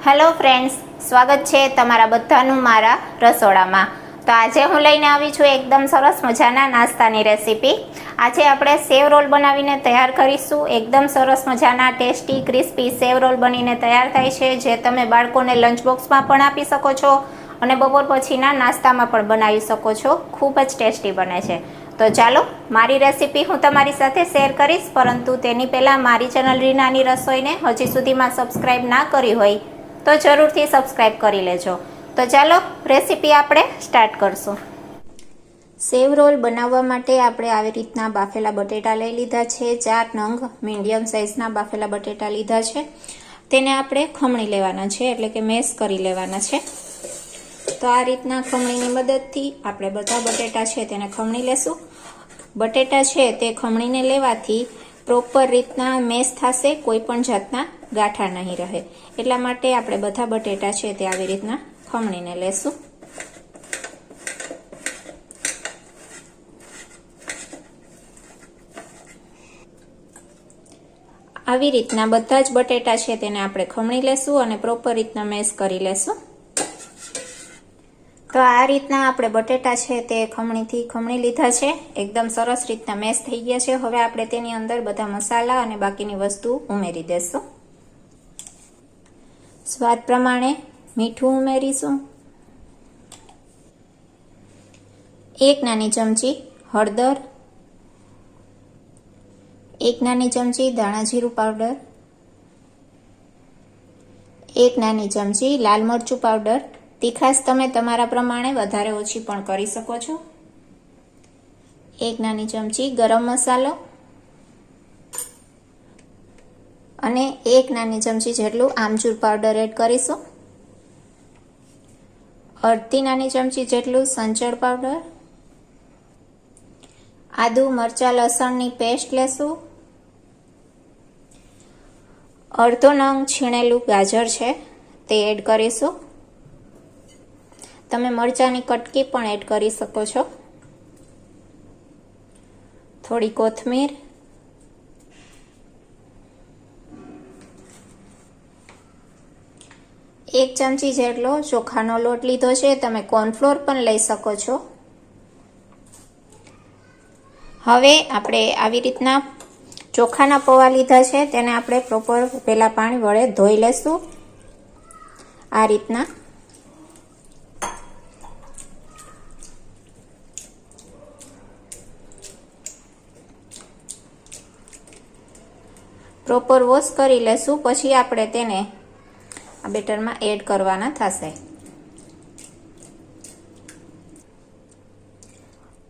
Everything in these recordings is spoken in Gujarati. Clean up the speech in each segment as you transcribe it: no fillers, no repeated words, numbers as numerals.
હેલો ફ્રેન્ડ્સ, સ્વાગત છે તમારા બધાનું મારા રસોડામાં। તો આજે હું લઈને આવી છું એકદમ સરસ મજાના નાસ્તાની રેસીપી। આજે આપણે સેવ રોલ બનાવીને તૈયાર કરીશું। એકદમ સરસ મજાના ટેસ્ટી ક્રિસ્પી સેવ રોલ બનીને તૈયાર થાય છે, જે તમે બાળકોને લંચ બોક્સમાં પણ આપી શકો છો અને બપોર પછીના નાસ્તામાં પણ બનાવી શકો છો। ખૂબ જ ટેસ્ટી બને છે। તો ચાલો મારી રેસીપી હું તમારી સાથે શેર કરીશ, પરંતુ તેની પહેલાં મારી ચેનલ રીનાની રસોઈને હજી સુધીમાં સબસ્ક્રાઈબ ના કરી હોય તો જરૂરથી સબસ્ક્રાઈબ કરી લેજો। તો ચાલો રેસીપી આપણે સ્ટાર્ટ કરશું। સેવ રોલ બનાવવા માટે આપણે આવી રીતના બાફેલા બટેટા લઈ લીધા છે। 4 નંગ મીડિયમ સાઇઝના બાફેલા બટેટા લીધા છે। તેને આપણે ખમણી લેવાના છે, એટલે કે મેશ કરી લેવાના છે। તો આ રીતના ખમણીની મદદથી આપણે બધા બટેટા છે તેને ખમણી લેશું। બટેટા છે તે ખમણીને લેવાથી પ્રોપર રીતના મેશ થશે, કોઈ પણ જાતના ગાંઠા નહીં રહે, એટલા માટે આપણે બધા બટેટા છે તે આવી રીતના ખમણીને લેશું। આવી રીતના બધા જ બટેટા છે તેને આપણે ખમણી લેશું અને પ્રોપર રીતના મેશ કરી લેશું। તો આ રીતના આપણે બટેટા છે તે ખમણીથી ખમણી લીધા છે, એકદમ સરસ રીતના મેશ થઈ ગયા છે। હવે આપણે તેની અંદર બધા મસાલા અને બાકીની વસ્તુ ઉમેરી દેશું। સ્વાદ પ્રમાણે મીઠું ઉમેરીશું, 1 નાની ચમચી હળદર, 1 નાની ચમચી ધાણા જીરું પાવડર, 1 નાની ચમચી લાલ મરચું પાવડર। તીખાશ તમે તમારા પ્રમાણે વધારે ઓછી પણ કરી શકો છો। 1 નાની ચમચી ગરમ મસાલો અને 1 નાની ચમચી જેટલું આમચૂર પાવડર એડ કરીશું। અડધી નાની ચમચી જેટલું સંચળ પાવડર, આદુ મરચાં લસણની પેસ્ટ લેશું, અડધો નંગ છીણેલું ગાજર છે તે એડ કરીશું। તમે મરચાંની કટકી પણ એડ કરી શકો છો। થોડી કોથમીર, 1 ચમચી જેટલો ચોખાનો લોટ લીધો છે, તમે કોર્નફ્લોર પણ લઈ શકો છો। હવે આપણે આવી રીતના ચોખાના પૌવા લીધા છે, તેને આપણે પ્રોપર પહેલા પાણી વડે ધોઈ લેશું। આ રીતના પ્રોપર વોશ કરી લેશું, પછી આપણે તેને આ બેટરમાં એડ કરવાના થશે।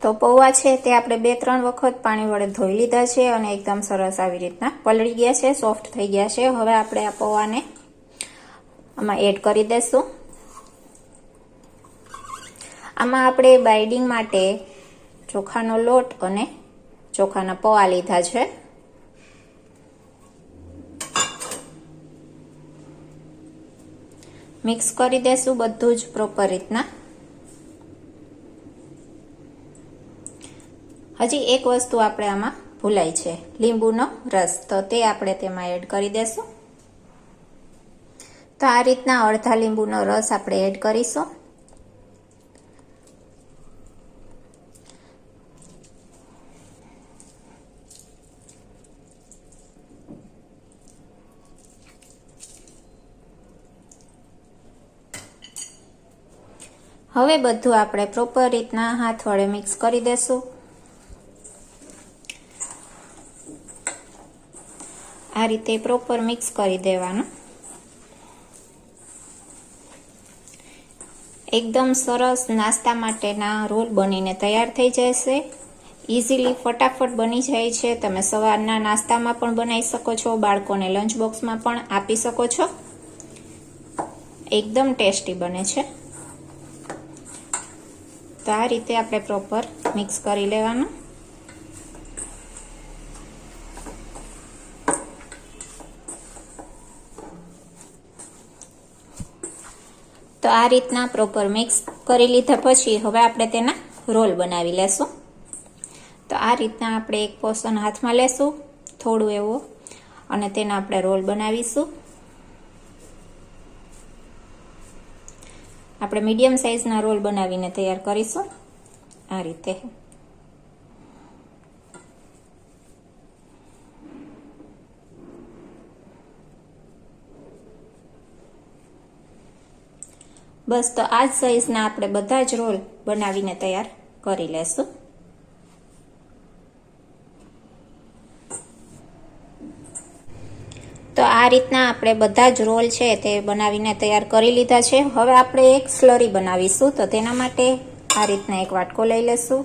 તો પૌવા છે તે આપણે 2-3 વખત પાણી વડે ધોઈ લીધા છે અને એકદમ સરસ આવી રીતના પલળી ગયા છે, સોફ્ટ થઈ ગયા છે। હવે આપણે આ પૌવાને આમાં એડ કરી દેશું। આમાં આપણે બાઇડિંગ માટે ચોખાનો લોટ અને ચોખાના પૌવા લીધા છે। મિક્સ કરી દેશું બધું જ પ્રોપર રીતના। હજી એક વસ્તુ આપણે આમાં ભૂલાઈ છે, લીંબુનો રસ, તો તે આપણે તેમાં એડ કરી દેશું। તો આ રીતના અડધા લીંબુનો રસ આપણે એડ કરીશું। હવે બધું આપણે પ્રોપર રીતના હાથ વડે મિક્સ કરી દેશું। આ રીતે પ્રોપર મિક્સ કરી દેવાનું। એકદમ સરસ નાસ્તા માટેના રોલ બનીને તૈયાર થઈ જશે। ઇઝીલી ફટાફટ બની જાય છે। તમે સવારના નાસ્તામાં પણ બનાવી શકો છો, બાળકોને લંચ બોક્સમાં પણ આપી શકો છો। એકદમ ટેસ્ટી બને છે। તો આ રીતે આપણે પ્રોપર મિક્સ કરી લેવાનું। તો આ રીતના પ્રોપર મિક્સ કરી લીધા પછી હવે આપણે તેના રોલ બનાવી લેશું। તો આ રીતના આપણે એક પોર્શન હાથમાં લેશું, થોડું એવું, અને તેના આપણે રોલ બનાવીશું। આપણે મીડિયમ સાઇઝના રોલ બનાવીને તૈયાર કરીશું આ રીતે. બસ તો આ જ સાઈઝના આપણે બધા જ રોલ બનાવીને તૈયાર કરી લેશું. તો આ રીતના આપણે બધા જ રોલ છે તે બનાવીને તૈયાર કરી લીધા છે. હવે આપણે એક સ્લરી બનાવીશું. તો તેના માટે આ રીતના એક વાટકો લઈ લેશું.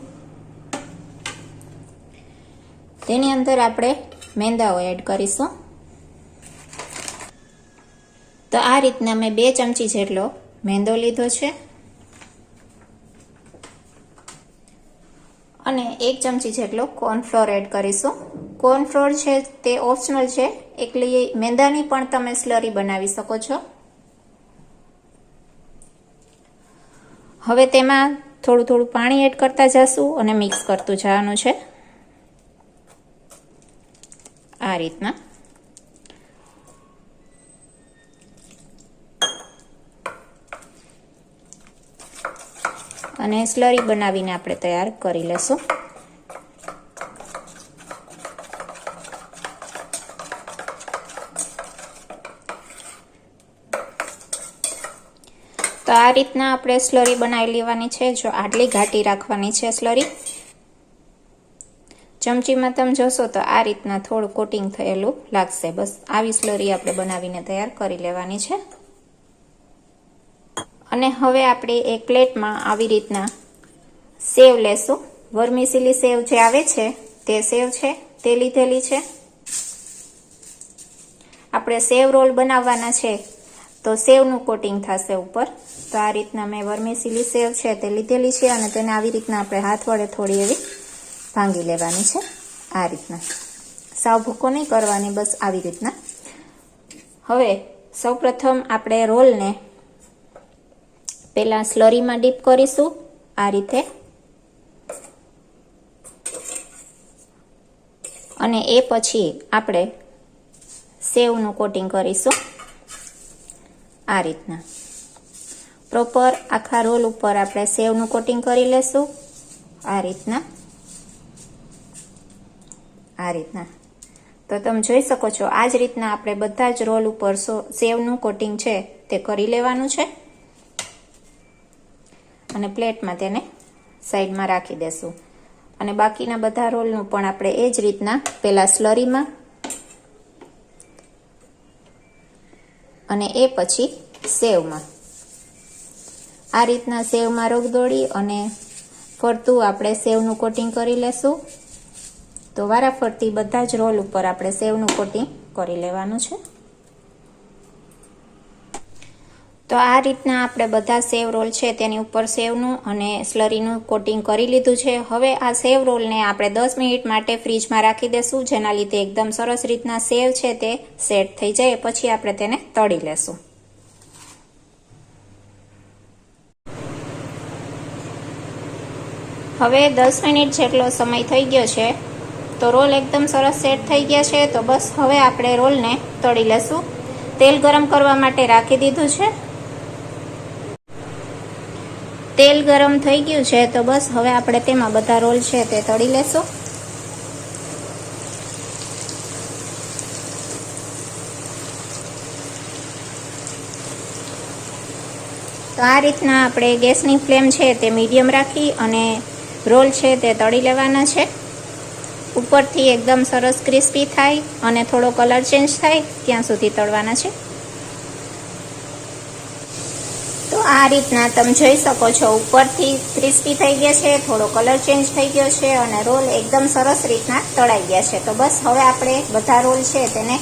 તેની અંદર આપણે મેંદાઓ એડ કરીશું. તો આ રીતના મેં 2 ચમચી જેટલો મેંદો લીધો છે અને 1 ચમચી જેટલો કોર્નફ્લોર એડ કરીશું. કોર્નફ્લોર છે તે ઓપ્શનલ છે, એટલે મેંદાની પણ તમે સ્લરી બનાવી શકો છો. હવે તેમાં થોડું થોડું પાણી એડ કરતા જશું અને મિક્સ કરતું જવાનું છે આ રીતના. અને સ્લરી બનાવીને આપણે તૈયાર કરી લેશું. તો આ રીતના આપણે સ્લરી બનાવી લેવાની છે. જો આટલી ઘાટી રાખવાની છે સ્લરી. ચમચીમાં તમે જોશો તો આ રીતના થોડું કોટિંગ થયેલું લાગશે. બસ આવી સ્લરી આપણે બનાવીને તૈયાર કરી લેવાની છે. અને હવે આપણે એક પ્લેટમાં આવી રીતના સેવ લેશું. વર્મિસેલી સેવ જે આવે છે તે સેવ છે તે લીધેલી છે. આપણે સેવ રોલ બનાવવાના છે તો સેવનું કોટિંગ થશે ઉપર. તો આ રીતના મેં વર્મિસેલી સેવ છે તે લીધેલી છે અને તેને આવી રીતના આપણે હાથ વડે થોડી એવી ભાંગી લેવાની છે આ રીતના. સાવ ભૂકો નહીં કરવાની, બસ આવી રીતના. હવે સૌપ્રથમ આપણે રોલને પહેલા સ્લરીમાં ડીપ કરીશું આ રીતે, અને એ પછી આપણે સેવનું કોટિંગ કરીશું આ રીતના. પ્રોપર આખા રોલ ઉપર આપણે સેવનું કોટિંગ કરી લેશું આ રીતના. આ રીતના. તો તમે જોઈ શકો છો આ જ રીતના આપણે બધા જ રોલ ઉપર સેવનું કોટિંગ છે તે કરી લેવાનું છે અને પ્લેટમાં તેને સાઈડમાં રાખી દેશું. અને બાકીના બધા રોલનું પણ આપણે એ જ રીતના પહેલા સ્લરીમાં અને એ પછી સેવમાં આ રીતના સેવમાં રગદોળી અને ફરતું આપણે સેવનું કોટિંગ કરી લેશું. તો વારાફરતી બધા જ રોલ ઉપર આપણે સેવનું કોટિંગ કરી લેવાનું છે. તો આ રીતના આપણે બધા સેવ રોલ છે તેની ઉપર સેવનું અને સ્લરીનું કોટિંગ કરી લીધું છે. હવે આ સેવ રોલને આપણે 10 મિનિટ માટે ફ્રીજમાં રાખી દેશું, જેના લીધે એકદમ સરસ રીતના સેવ છે તે સેટ થઈ જાય. પછી આપણે તેને તળી લેશું. હવે 10 મિનિટ જેટલો સમય થઈ ગયો છે તો રોલ એકદમ સરસ સેટ થઈ ગયા છે. તો બસ હવે આપણે રોલને તળી લેશું. તેલ ગરમ કરવા માટે રાખી દીધું છે. તેલ ગરમ થઈ ગયું છે તો બસ હવે આપણે તેમાં બધા રોલ છે તે તળી લેશું. તો આ રીતના આપણે ગેસની ફ્લેમ છે તે મીડિયમ રાખી અને રોલ છે તે તળી લેવાના છે. ઉપરથી એકદમ સરસ ક્રિસ્પી થાય અને થોડો કલર ચેન્જ થાય ત્યાં સુધી તળવાના છે. તો આ રીતના તમે જોઈ શકો છો ઉપરથી ક્રિસ્પી થઈ ગયા છે, થોડો કલર ચેન્જ થઈ ગયો છે અને રોલ એકદમ સરસ રીતના તળાઈ ગયા છે. તો બસ હવે આપણે બધા રોલ છે તેને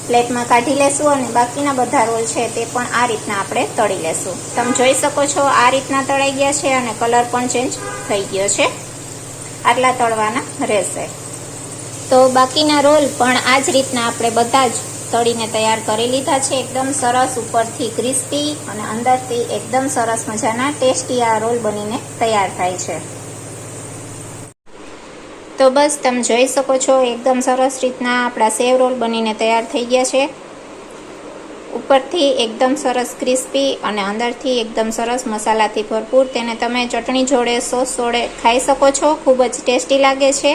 પ્લેટમાં કાઢી લેશું અને બાકીના બધા રોલ છે તે પણ આ રીતના આપણે તળી લેશું. તમે જોઈ શકો છો આ રીતના તળાઈ ગયા છે અને કલર પણ ચેન્જ થઈ ગયો છે. આટલા તળવાના રહેશે. તો બાકીના રોલ પણ આ જ રીતના આપણે બધા જ તળીને તૈયાર કરી લીધા છે. એકદમ સરસ ઉપરથી ક્રિસ્પી અને અંદરથી એકદમ સરસ મજાના ટેસ્ટી આ રોલ બનીને તૈયાર થાય છે. તો બસ તમે જોઈ શકો છો એકદમ સરસ રીતના આપણા સેવ રોલ બનીને તૈયાર થઈ ગયા છે. ઉપરથી એકદમ સરસ ક્રિસ્પી અને અંદરથી એકદમ સરસ મસાલાથી ભરપૂર. તેને તમે ચટણી જોડે, સોસ જોડે ખાઈ શકો છો. ખૂબ જ ટેસ્ટી લાગે છે.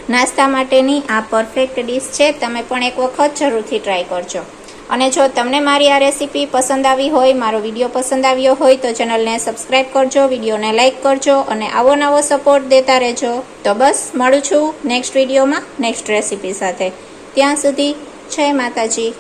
નાસ્તા માટેની આ પરફેક્ટ ડીશ છે. તમે પણ એક વખત જરૂરથી ટ્રાય કરજો. અને જો તમને મારી આ રેસીપી પસંદ આવી હોય, મારો વિડીયો પસંદ આવ્યો હોય તો ચેનલને સબસ્ક્રાઈબ કરજો, વિડીયોને લાઇક કરજો અને આવો નવો સપોર્ટ દેતા રહેજો. તો બસ મળું છું નેક્સ્ટ વિડીયોમાં નેક્સ્ટ રેસીપી સાથે. ત્યાં સુધી જય માતાજી.